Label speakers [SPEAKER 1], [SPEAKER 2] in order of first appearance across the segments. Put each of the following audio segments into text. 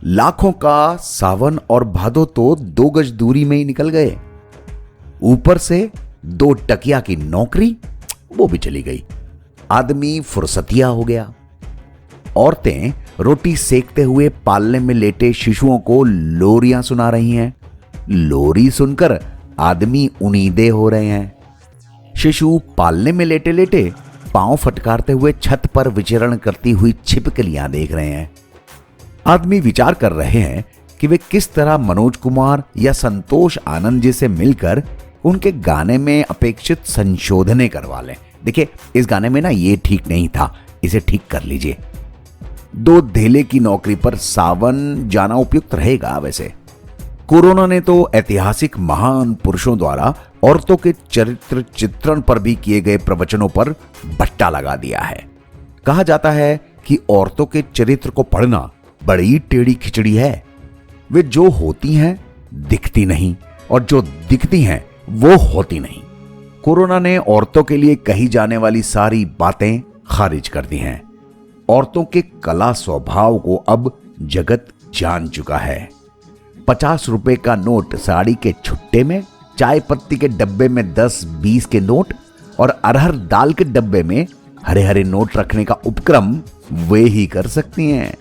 [SPEAKER 1] लाखों का सावन और भादो तो 2 गज दूरी में ही निकल गए। ऊपर से 2 टकिया की नौकरी, वो भी चली गई। आदमी फुर्सतिया हो गया। औरतें रोटी सेकते हुए पालने में लेटे शिशुओं को लोरियां सुना रही हैं। लोरी सुनकर आदमी उनीदे हो रहे हैं। शिशु पालने में लेटे लेटे पांव फटकारते हुए छत पर विचरण करती हुई छिपकलियां देख रहे हैं। आदमी विचार कर रहे हैं कि वे किस तरह मनोज कुमार या संतोष आनंद जी से मिलकर उनके गाने में अपेक्षित संशोधने करवा लें। देखिए, इस गाने में ना ये ठीक नहीं था, इसे ठीक कर लीजिए। 2 धेले की नौकरी पर सावन जाना उपयुक्त रहेगा। वैसे कोरोना ने तो ऐतिहासिक महान पुरुषों द्वारा औरतों के चरित्र चित्रण पर भी किए गए प्रवचनों पर बट्टा लगा दिया है। कहा जाता है कि औरतों के चरित्र को पढ़ना बड़ी टेढ़ी खिचड़ी है। वे जो होती हैं दिखती नहीं, और जो दिखती हैं वो होती नहीं। कोरोना ने औरतों के लिए कही जाने वाली सारी बातें खारिज कर दी हैं। औरतों के कला स्वभाव को अब जगत जान चुका है। 50 रुपए का नोट साड़ी के छुट्टे में, चाय पत्ती के डब्बे में 10-20 के नोट और अरहर दाल के डब्बे में हरे हरे नोट रखने का उपक्रम वे ही कर सकती हैं।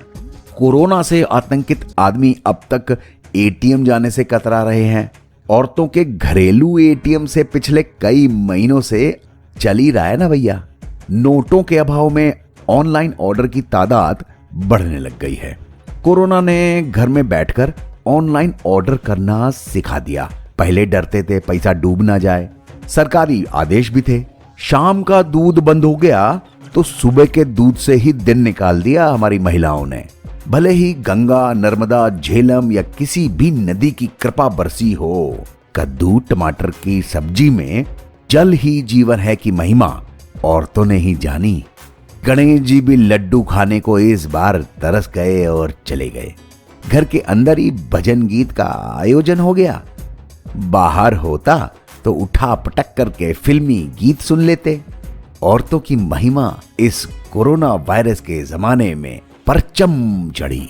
[SPEAKER 1] कोरोना से आतंकित आदमी अब तक एटीएम जाने से कतरा रहे हैं। औरतों के घरेलू एटीएम से पिछले कई महीनों से चल ही रहा है ना भैया। नोटों के अभाव में ऑनलाइन ऑर्डर की तादाद बढ़ने लग गई है। कोरोना ने घर में बैठकर ऑनलाइन ऑर्डर करना सिखा दिया। पहले डरते थे पैसा डूब ना जाए, सरकारी आदेश भी थे। शाम का दूध बंद हो गया तो सुबह के दूध से ही दिन निकाल दिया हमारी महिलाओं ने। भले ही गंगा, नर्मदा, झेलम या किसी भी नदी की कृपा बरसी हो, कद्दू टमाटर की सब्जी में जल ही जीवन है की महिमा औरतों ने ही जानी। गणेश जी भी लड्डू खाने को इस बार तरस गए और चले गए। घर के अंदर ही भजन गीत का आयोजन हो गया। बाहर होता तो उठा पटक करके फिल्मी गीत सुन लेते। औरतों की महिमा इस कोरोना वायरस के जमाने में परचम चढ़ी।